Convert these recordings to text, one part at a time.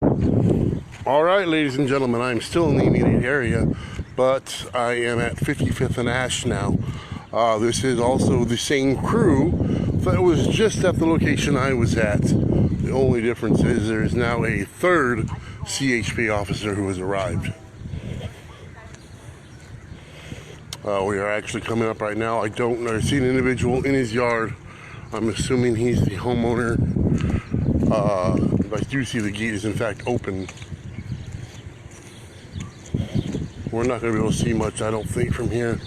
All right, ladies and gentlemen, I'm still in the immediate area, but I am at 55th and Ash now. This is also the same crew that was just at the location I was at. The only difference is there is now a third CHP officer who has arrived. We are actually coming up right now. I see an individual in his yard. I'm assuming he's the homeowner. I do see the gate is in fact open. We're not going to be able to see much, I don't think, from here.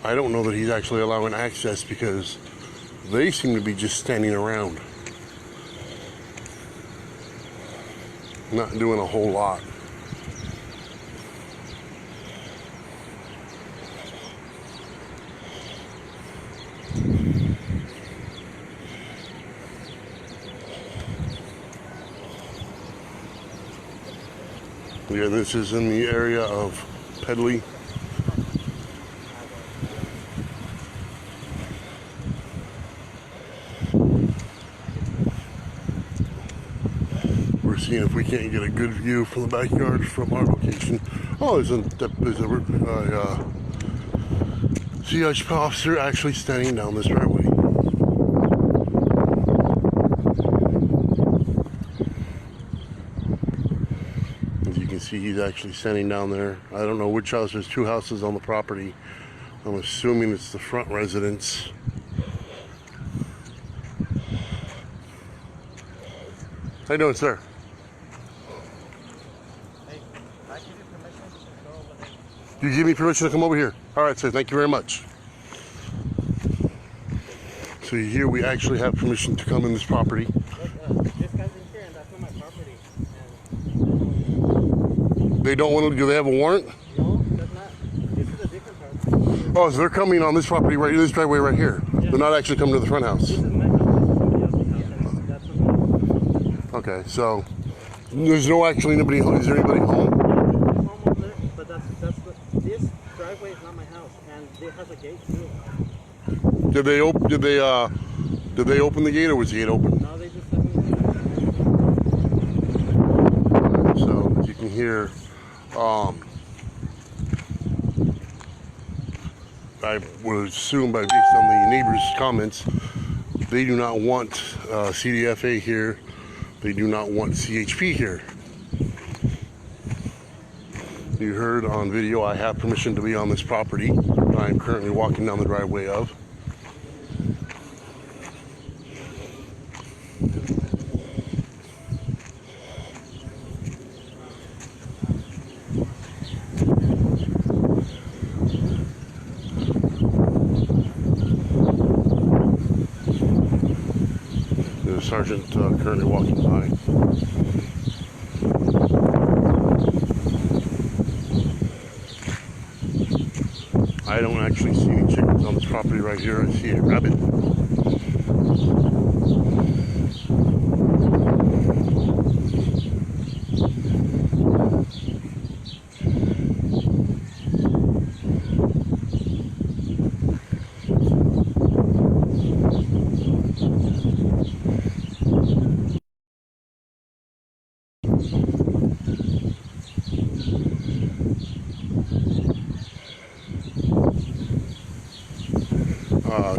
I don't know that he's actually allowing access because they seem to be just standing around, not doing a whole lot. Yeah, this is in the area of Pedley. We're seeing if we can't get a good view from the backyard from our location. Oh, there's a CHP officer actually standing down this driveway. See, he's actually standing down there. I don't know which house. There's two houses on the property. I'm assuming it's the front residence. How you doing, sir? Hey, I give you permission to go over there. You give me permission to come over here? All right, sir. Thank you very much. So here we actually have permission to come in this property. Look, this guy's in here, and that's not my property. They don't want to. Do they have a warrant? No, that's not. This is a different property. Oh, so they're coming on this property right, this driveway right here. Yeah. They're not actually coming to the front house. This is my house. That's somebody else's house. Okay, so there's no actually nobody home. Is there anybody home? Yeah, there's home over there, but this driveway is not my house, and it has a gate too. Did they open the gate, or was the gate open? No, they just let me in. So as you can hear, I would assume, based on the neighbors' comments, they do not want CDFA here. They do not want CHP here. You heard on video I have permission to be on this property that I am currently walking down the driveway of. There's a sergeant currently walking by. I don't actually see any chickens on this property right here. I see a rabbit.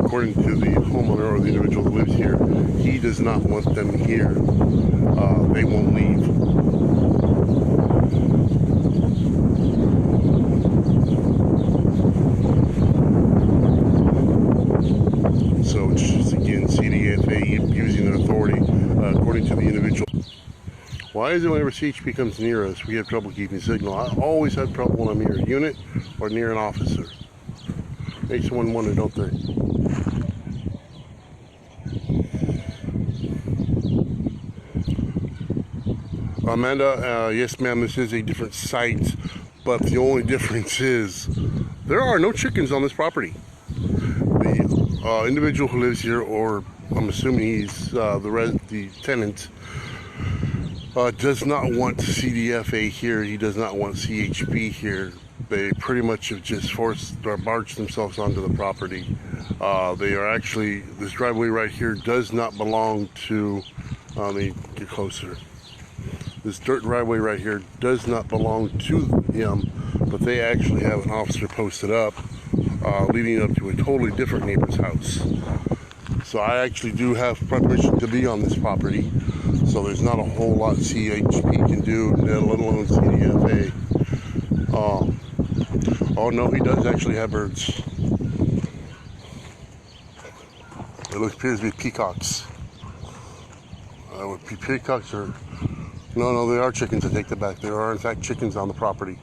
According to the homeowner or the individual that lives here, he does not want them here. They won't leave. So it's just, again, CDFA using their authority, according to the individual. Why is it whenever CHP comes near us, we have trouble keeping signal? I always have trouble when I'm near a unit or near an officer. Makes one wonder, don't they? Amanda, yes ma'am, this is a different site, but the only difference is there are no chickens on this property. The individual who lives here, or I'm assuming he's the tenant, does not want CDFA here. He does not want CHP here. They pretty much have just forced or barged themselves onto the property. They are actually, this driveway right here does not belong to, let me get closer. This dirt driveway right here does not belong to him, but they actually have an officer posted up, leading up to a totally different neighbor's house. So I actually do have permission to be on this property. So there's not a whole lot CHP can do, let alone CDFA. Oh no, he does actually have birds. It appears to be peacocks. Would be peacocks or... No, they are chickens. I take that back. There are in fact chickens on the property.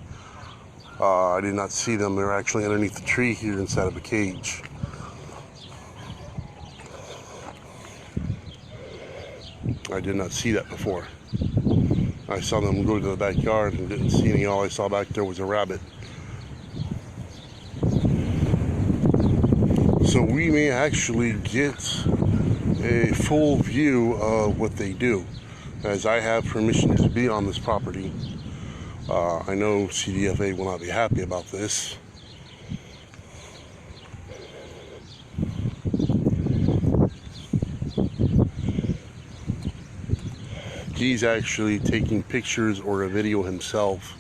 I did not see them. They're actually underneath the tree here inside of a cage. I did not see that before. I saw them go to the backyard and didn't see any. All I saw back there was a rabbit. So we may actually get a full view of what they do, as I have permission to be on this property. I know CDFA will not be happy about this. He's actually taking pictures or a video himself.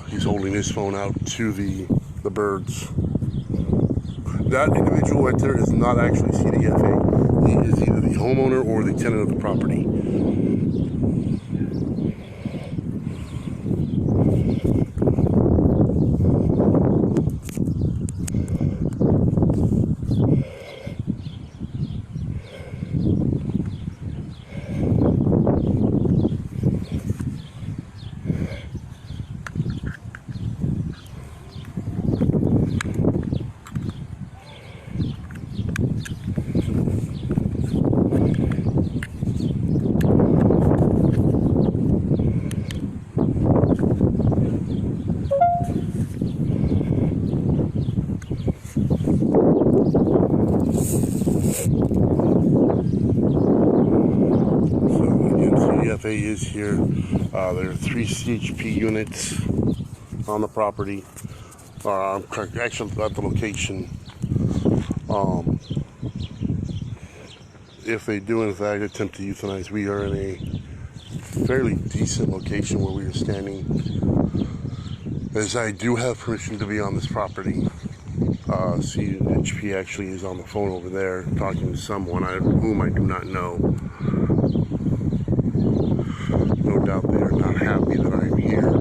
He's holding his phone out to the birds. That individual right there is not actually CDFA. He is either the homeowner or the tenant of the property. CDFA is here. There are 3 CHP units on the property. I'm actually at the location. If they do in fact attempt to euthanize, we are in a fairly decent location where we are standing, as I do have permission to be on this property. CHP actually is on the phone over there talking to someone whom I do not know. No doubt they are not happy that I am here.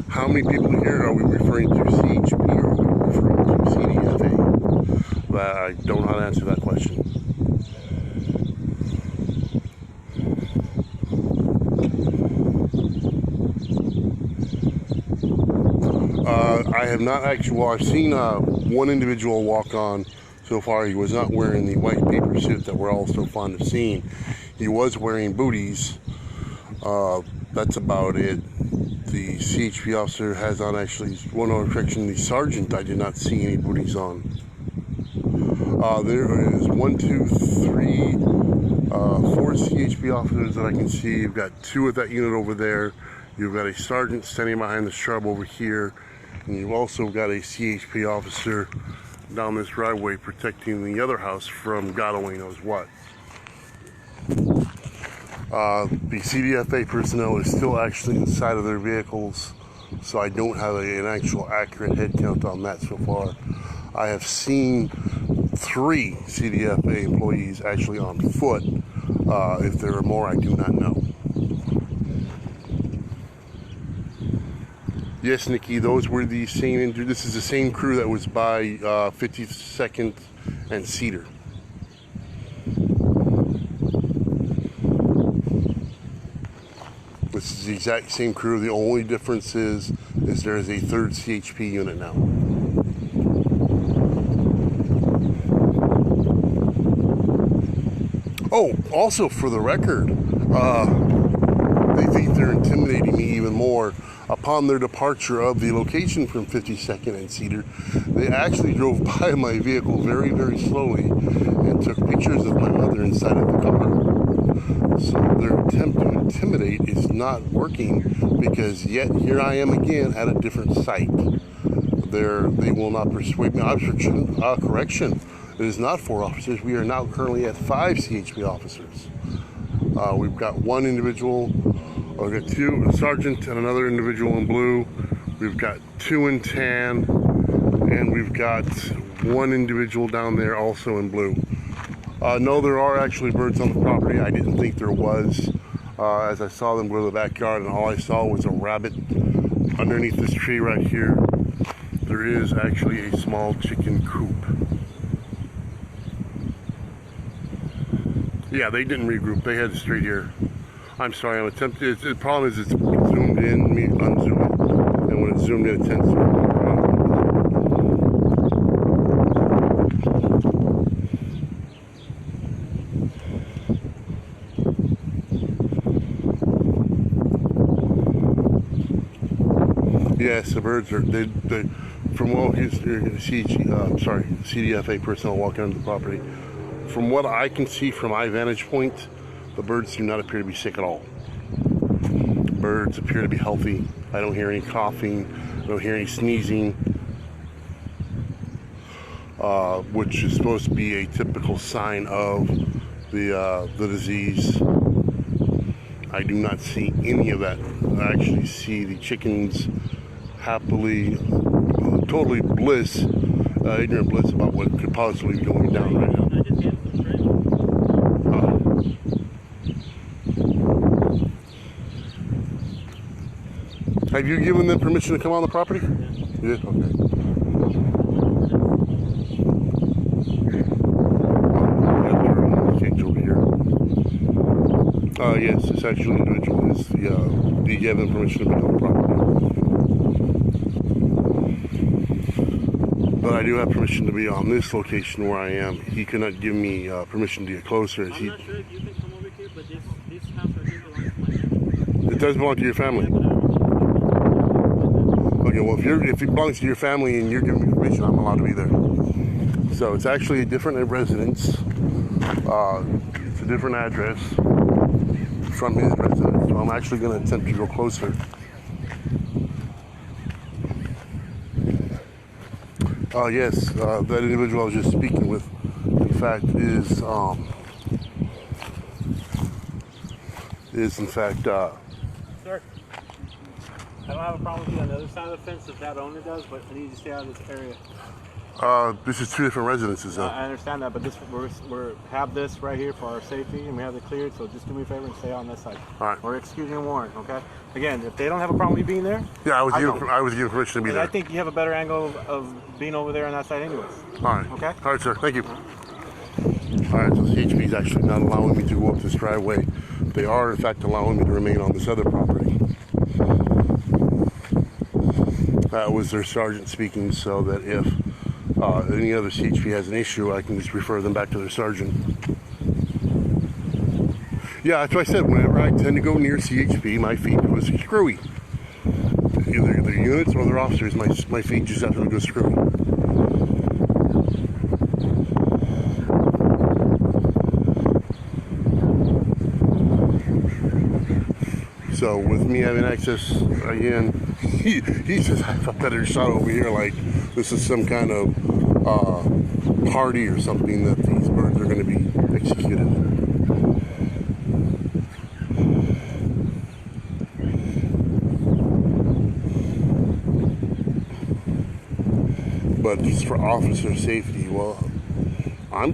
How many people here are we referring to CHP or are we referring to CDFA? But I don't know how to answer that question. I have not actually, well, I've seen one individual walk on so far. He was not wearing the white paper suit that we're all so fond of seeing. He was wearing booties. That's about it. The CHP officer has on actually, one other correction, the sergeant, I did not see any booties on. There is 1, 2, 3, 4 CHP officers that I can see. You've got 2 of that unit over there. You've got a sergeant standing behind the shrub over here. And you've also got a CHP officer down this driveway protecting the other house from God only knows what. The CDFA personnel is still actually inside of their vehicles, so I don't have an actual accurate head count on that so far. I have seen 3 CDFA employees actually on foot. If there are more, I do not know. Yes, Nikki, those were the same. This is the same crew that was by 52nd and Cedar. This is the exact same crew. The only difference is there is a 3rd CHP unit now. Oh, also for the record, they think they're intimidating me even more. Upon their departure of the location from 52nd and Cedar, they actually drove by my vehicle very, very slowly and took pictures of my mother inside of the car. So their attempt to intimidate is not working, because yet here I am again at a different site. They will not persuade me. Correction. It is not 4 officers. We are now currently at 5 CHP officers. We've got one individual. We've got 2, a sergeant and another individual in blue. We've got 2 in tan, and we've got 1 individual down there also in blue. No, there are actually birds on the property. I didn't think there was, as I saw them go to the backyard, and all I saw was a rabbit underneath this tree right here. There is actually a small chicken coop. Yeah, they didn't regroup. They headed straight here. I'm sorry, I'm attempting. The problem is it's zoomed in, let me unzoom it. And when it's zoomed in, it tends to. Yes, the birds are. They from what CDFA personnel walking onto the property. From what I can see from my vantage point, the birds do not appear to be sick at all. Birds appear to be healthy. I don't hear any coughing. I don't hear any sneezing, which is supposed to be a typical sign of the disease. I do not see any of that. I actually see the chickens happily, totally ignorant bliss about what could possibly be going down right now. Have you given them permission to come on the property? Yeah. Okay. Change over here. Yes, this actual individual is the. You gave them permission to be on the property. But I do have permission to be on this location where I am. He could not give me permission to get closer. I'm not sure if you can come over here, but this house right here belongs to my family. It does belong to your family. Okay, well, if it belongs to your family and you're giving me permission, I'm allowed to be there. So it's actually a different residence. It's a different address from his residence. So I'm actually going to attempt to go closer. Yes, that individual I was just speaking with, in fact, is in fact. Sir, I don't have a problem with you on the other side of the fence if that owner does, but I need you to stay out of this area. This is 2 different residences, though. I understand that, but we're have this right here for our safety, and we have it cleared. So just do me a favor and stay on this side. All right. Or excuse me and warrant, okay? Again, if they don't have a problem with you being there, Yeah, I was given permission to be there. I think you have a better angle of being over there on that side, anyways. All right. Okay. All right, sir. Thank you. All right. So CHP is actually not allowing me to go up this driveway. They are, in fact, allowing me to remain on this other property. That was their sergeant speaking, so that if any other CHP has an issue, I can just refer them back to their sergeant. Yeah, that's what I said. Whenever I tend to go near CHP, my feet go screwy. Either their units or their officers, my feet just have to go screwy. So with me having access again, he says I have a better shot over here, like this is some kind of party or something that these birds are going to be executed. But just for officer safety, well, I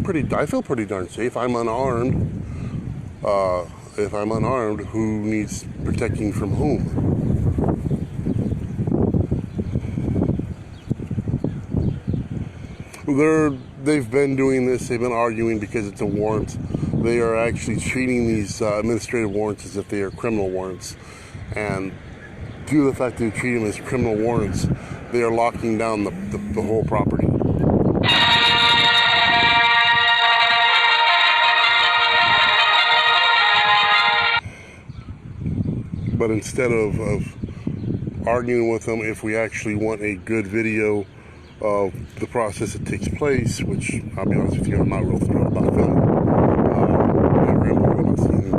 feel pretty darn safe. I'm unarmed. If I'm unarmed, who needs protecting from whom? They've been doing this, they've been arguing because it's a warrant. They are actually treating these administrative warrants as if they are criminal warrants. And due to the fact that they treat them as criminal warrants, they are locking down the whole property. But instead of arguing with them, if we actually want a good video of the process that takes place, which I'll be honest with you, I'm not real thrilled about filming, grandma when I've seen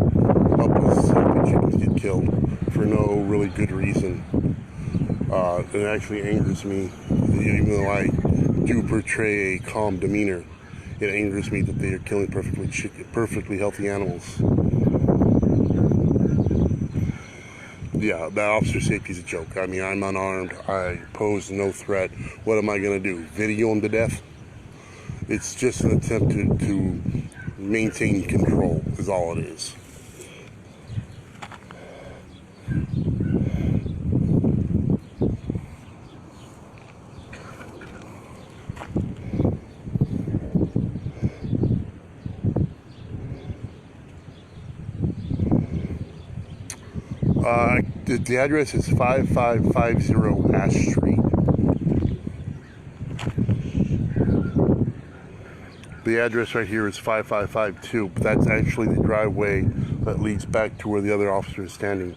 helpless chickens get killed for no really good reason. It actually angers me, even though I do portray a calm demeanor. It angers me that they are killing perfectly healthy animals. Yeah, that officer safety is a joke. I mean, I'm unarmed. I pose no threat. What am I going to do? Video him to death? It's just an attempt to maintain control, is all it is. The address is 5550 Ash Street. The address right here is 5552, but that's actually the driveway that leads back to where the other officer is standing.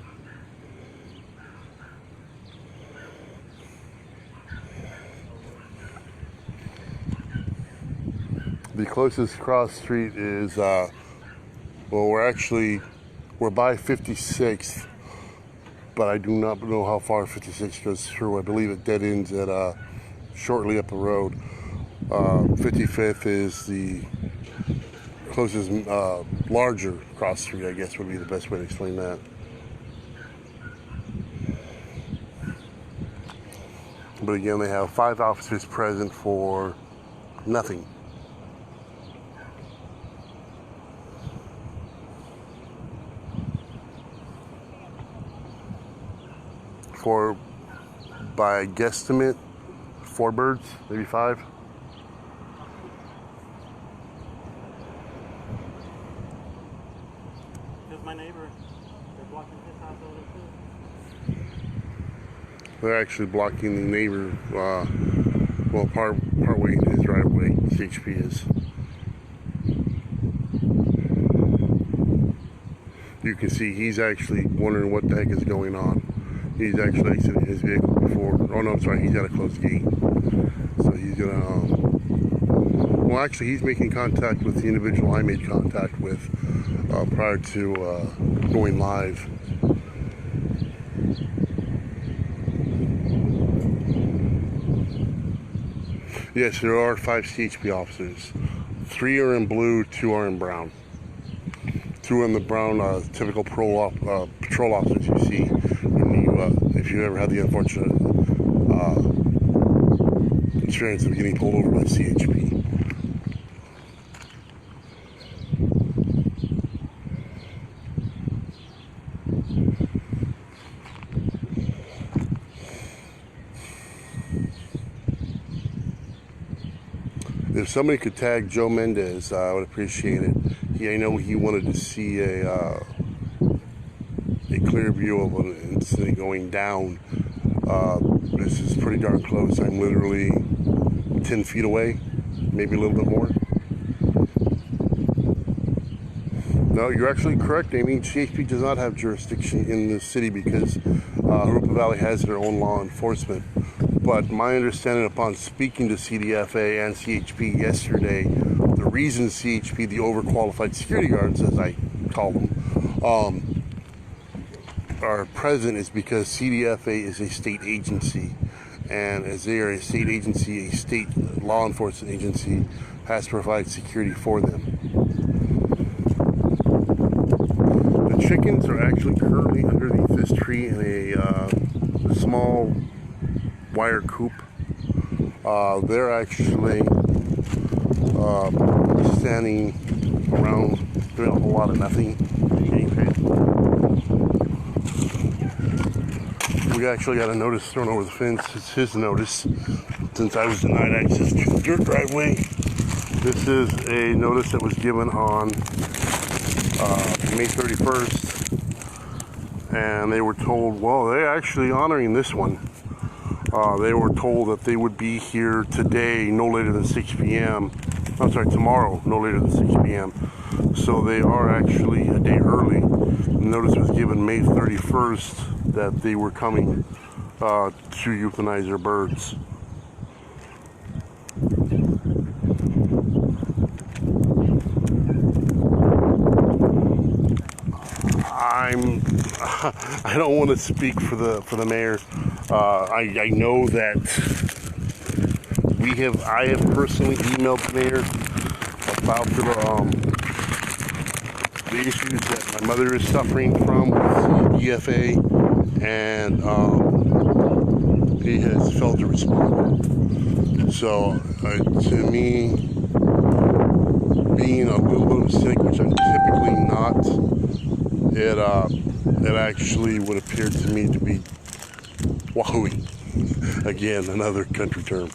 The closest cross street is, well, we're by 56th, but I do not know how far 56 goes through. I believe it dead ends at shortly up the road. 55th is the closest larger cross street, I guess would be the best way to explain that. But again, they have 5 officers present for nothing. For, by guesstimate, 4 birds, maybe 5. Here's my neighbor. They're blocking his house over there too. They're actually blocking the neighbor, well, partway into his driveway. CHP is. You can see he's actually wondering what the heck is going on. He's actually exiting his vehicle before. Oh no, I'm sorry. He's at a closed gate, so he's gonna. Well, actually, he's making contact with the individual I made contact with prior to going live. Yes, there are 5 CHP officers. 3 are in blue, 2 are in brown. 2 in the brown, typical patrol officers you see when you, if you ever had the unfortunate experience of getting pulled over by CHP. If somebody could tag Joe Mendez, I would appreciate it. I know he wanted to see a clear view of an incident going down. This is pretty darn close. I'm literally 10 feet away, maybe a little bit more. No, you're actually correct, Amy. CHP does not have jurisdiction in the city because Jurupa Valley has their own law enforcement. But my understanding upon speaking to CDFA and CHP yesterday, the reason CHP, the overqualified security guards, as I call them, are present is because CDFA is a state agency. And as they are a state agency, a state law enforcement agency has to provide security for them. The chickens are actually currently underneath this tree in a small wire coop. They're actually standing around doing a whole lot of nothing, getting paid. We actually got a notice thrown over the fence. It's his notice, since I was denied access to the dirt driveway. This is a notice that was given on May 31st, and they were told, well, they're actually honoring this one. They were told that they would be here today no later than 6 p.m. I'm sorry, tomorrow no later than 6 p.m. So they are actually a day early. The notice was given May 31st that they were coming to euthanize their birds. I don't want to speak for the mayor. I know that I have personally emailed the mayor about the issues that my mother is suffering from with EFA, and he has failed to respond. So to me, being a little bit of a cynic, which I'm typically not, it actually would appear to me to be wahooing. Again, another country term.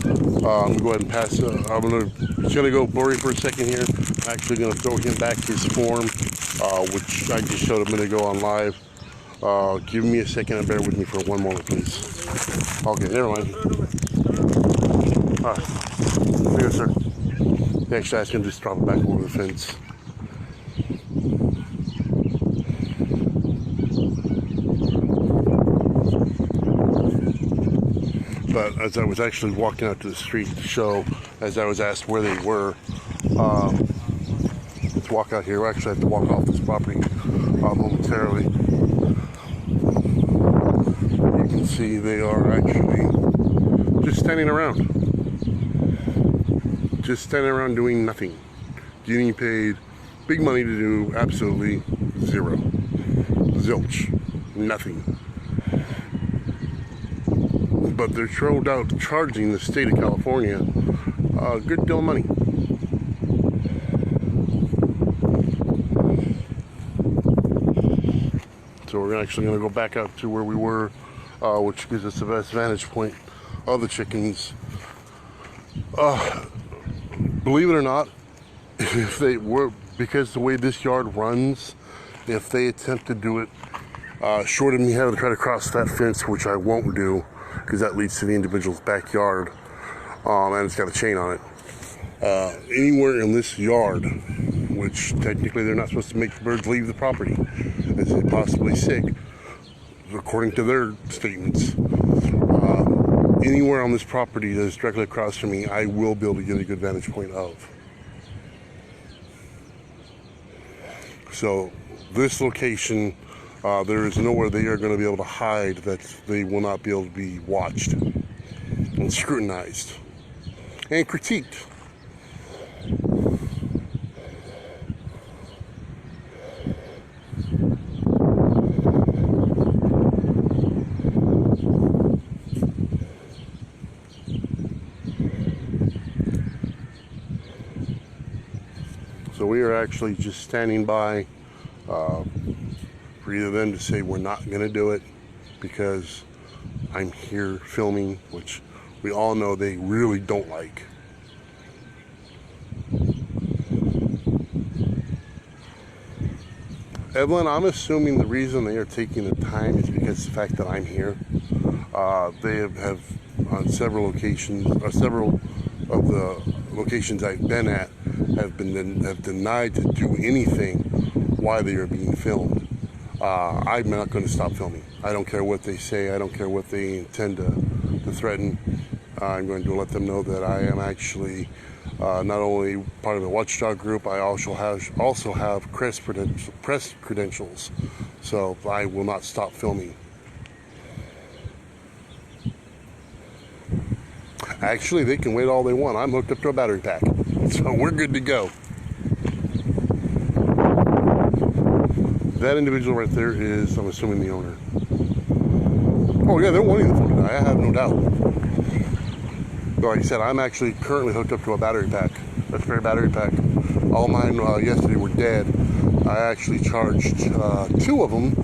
I'm gonna go ahead and pass. Just gonna go blurry for a second here. I'm actually gonna throw him back his form, which I just showed a minute ago on live. Give me a second and bear with me for one moment, please. Okay, never mind. All right, there you go, sir. Actually, I was gonna just drop it back over the fence. But as I was actually walking out to the street to show, as I was asked where they were, let's walk out here. We actually have to walk off this property momentarily. You can see they are actually just standing around. Just standing around doing nothing. Getting paid big money to do absolutely zero. Zilch. Nothing. But they're thrown out charging the state of California a good deal of money. So we're actually going to go back out to where we were, which gives us the best vantage point of the chickens. Believe it or not, if they were, because the way this yard runs, if they attempt to do it short of me having to try to cross that fence, which I won't do, because that leads to the individual's backyard, and it's got a chain on it. Anywhere in this yard, which technically they're not supposed to make the birds leave the property, as they're possibly sick, according to their statements. Anywhere on this property that is directly across from me, I will be able to get a good vantage point of. So this location, there is nowhere they are going to be able to hide that they will not be able to be watched and scrutinized and critiqued. So we are actually just standing by for either them to say we're not going to do it because I'm here filming, which we all know they really don't like. Evelyn, I'm assuming the reason they are taking the time is because of the fact that I'm here. They have on several occasions, or several of the locations I've been at, have denied to do anything while they are being filmed. I'm not going to stop filming. I don't care what they say. I don't care what they intend to threaten. I'm going to let them know that I am actually not only part of the watchdog group, I also have press credentials. So I will not stop filming. Actually, they can wait all they want. I'm hooked up to a battery pack, so we're good to go. That individual right there is, I'm assuming, the owner. Oh yeah, they're wanting the phone to die, I have no doubt. But like I said, I'm actually currently hooked up to a battery pack, a spare battery pack. All mine yesterday were dead. I actually charged 2 of them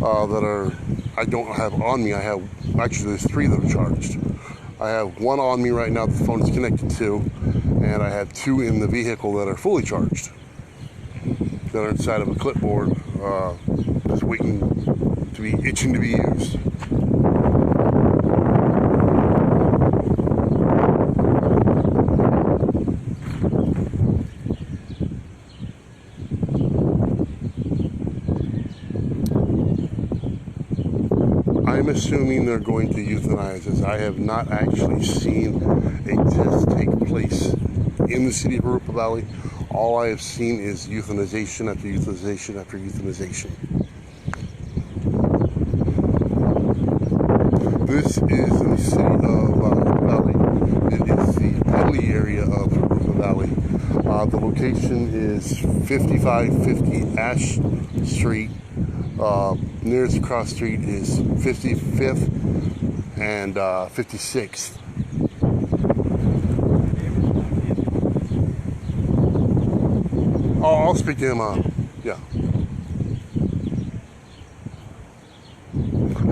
that I don't have on me. Actually there's 3 that are charged. I have 1 on me right now that the phone is connected to, and I have 2 in the vehicle that are fully charged, that are inside of a clipboard, just waiting to be itching to be used. I'm assuming they're going to euthanize us. I have not actually seen a test take place in the city of Jurupa Valley. All I have seen is euthanization after euthanization after euthanization. This is in the city of Jurupa Valley. It is the Pedley area of Jurupa Valley. The location is 5550 Ash Street. Nearest cross street is 55th and 56th. Oh, I'll speak to him. Yeah.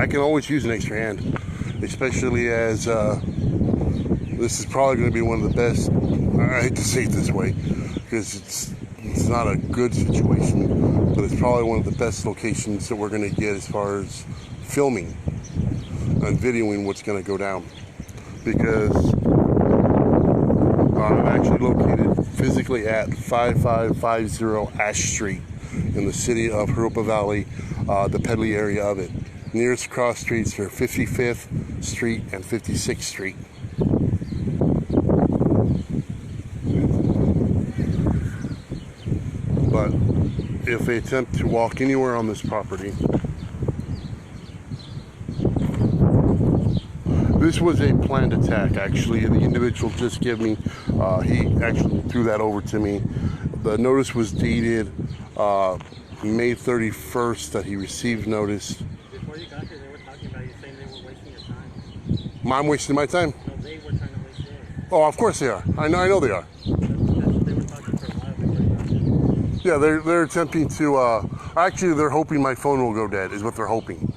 I can always use an extra hand, especially as this is probably going to be one of the best. I hate to say it this way because it's not a good situation, but it's probably one of the best locations that we're going to get as far as filming and videoing what's going to go down, because I'm actually located physically at 5550 Ash Street in the city of Jurupa Valley, the Pedley area of it. Nearest cross streets are 55th Street and 56th Street. But if they attempt to walk anywhere on this property, this was a planned attack, actually. The individual just gave me, he actually threw that over to me. The notice was dated May 31st that he received notice. Before you got here, they were talking about you saying they were wasting your time. I'm wasting my time? No, they were trying to waste yours. Oh, of course they are. I know they are. That's what they were talking for a while before you got here. Yeah, they're attempting to, actually they're hoping my phone will go dead, is what they're hoping.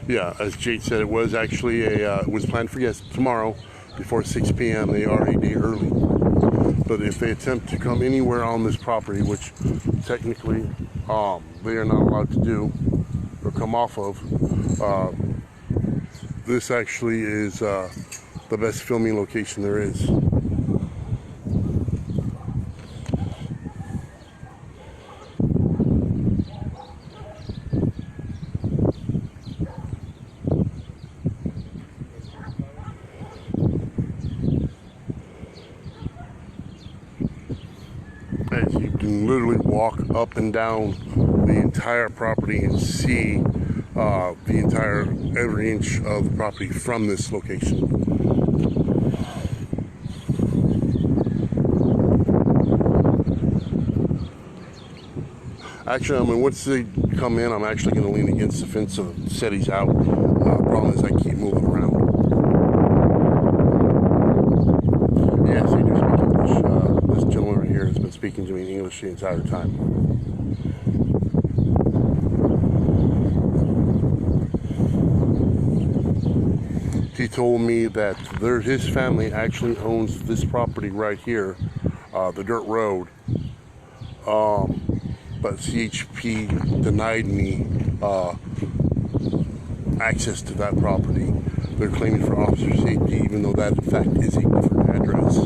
Yeah, as Jade said, it was actually it was planned for tomorrow before 6 p.m. They are a day early. But if they attempt to come anywhere on this property, which technically they are not allowed to do or come off of, this actually is the best filming location there is. As you can literally walk up and down the entire property and see the entire every inch of the property from this location. Actually, I mean, once they come in, I'm actually going to lean against the fence so it steadies out. Problem is I keep moving around. Yes, they do speak English. This gentleman right here has been speaking to me in English the entire time. He told me that his family actually owns this property right here, the dirt road. But CHP denied me access to that property. They're claiming for officer safety, even though that in fact is a different address.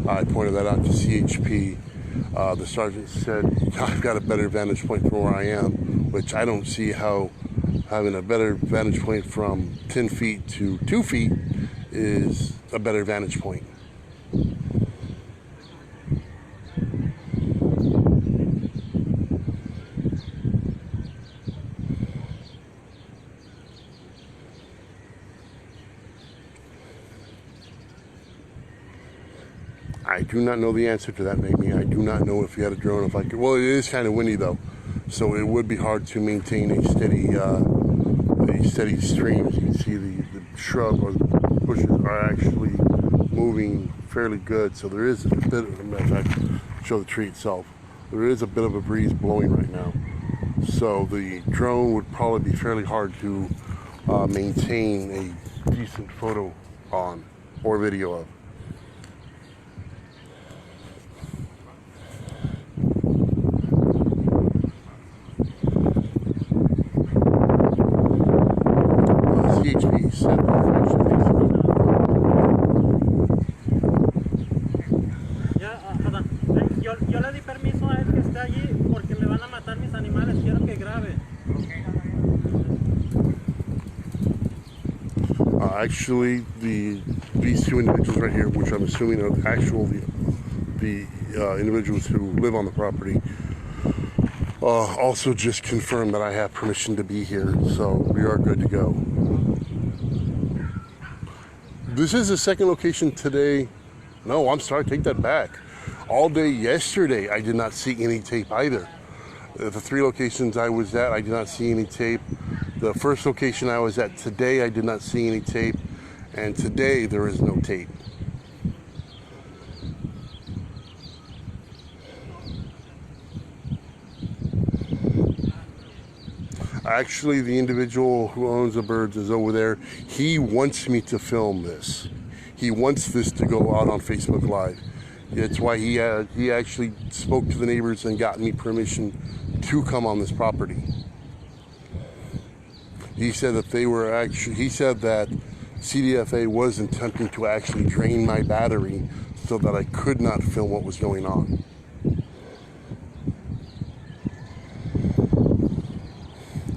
I pointed that out to CHP. The sergeant said, I've got a better vantage point from where I am, which I don't see how having a better vantage point from 10 feet to 2 feet is a better vantage point. I do not know the answer to that, maybe. I do not know if you had a drone, if I could. Well, it is kind of windy though, so it would be hard to maintain a steady stream. As you can see, the shrub or the bushes are actually moving fairly good. So there is a bit of, in fact, show the tree itself. There is a bit of a breeze blowing right now. So the drone would probably be fairly hard to maintain a decent photo on or video of. CHP said yo le di permiso a él que esté allí porque me van a matar mis animales, quiero que grabe. Actually, these two individuals right here, which I'm assuming are the individuals who live on the property, Also just confirmed that I have permission to be here, so we are good to go. This is the second location today. No, I'm sorry, take that back. All day yesterday, I did not see any tape either. The 3 locations I was at, I did not see any tape. The first location I was at today, I did not see any tape. And today, there is no tape. Actually, the individual who owns the birds is over there. He wants me to film this. He wants this to go out on Facebook Live. That's why he actually spoke to the neighbors and got me permission to come on this property. He said that CDFA was attempting to actually drain my battery so that I could not film what was going on.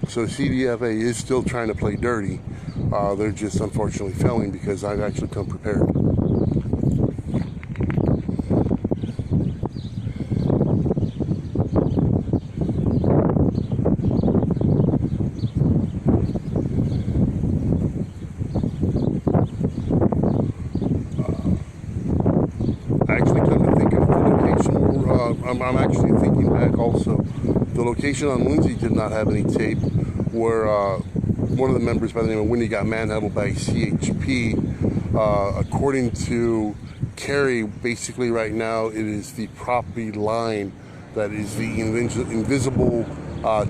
So CDFA is still trying to play dirty. They're just unfortunately failing because I've actually come prepared. I'm actually thinking back also. The location on Lindsay did not have any tape, where one of the members by the name of Wendy got manhandled by CHP. According to Carrie, basically right now it is the property line that is the invisible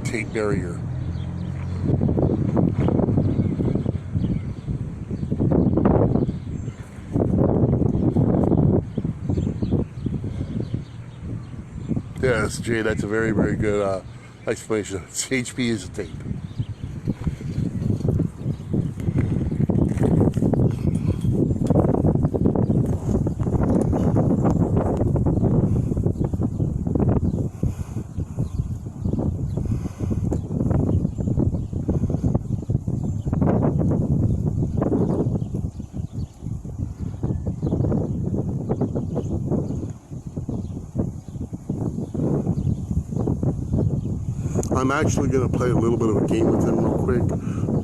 tape barrier. Yes, Jay, that's a very, very good explanation. CHP is a tape. I'm actually going to play a little bit of a game with them real quick.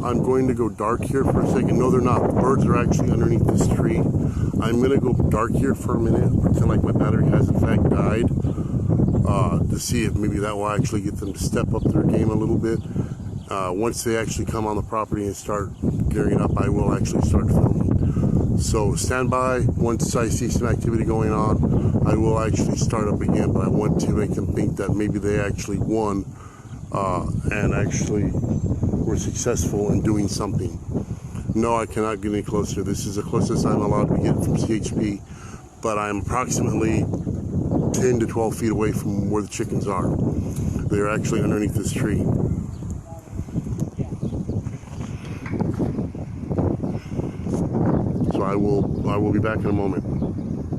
I'm going to go dark here for a second. No, they're not. The birds are actually underneath this tree. I'm going to go dark here for a minute, pretend like my battery has in fact died, to see if maybe that will actually get them to step up their game a little bit. Once they actually come on the property and start gearing up, I will actually start filming. So stand by. Once I see some activity going on, I will actually start up again, but I want to make them think that maybe they actually won and actually were successful in doing something. No, I cannot get any closer. This is the closest I'm allowed to get from CHP, but I'm approximately 10 to 12 feet away from where the chickens are. They're actually underneath this tree. So I will be back in a moment.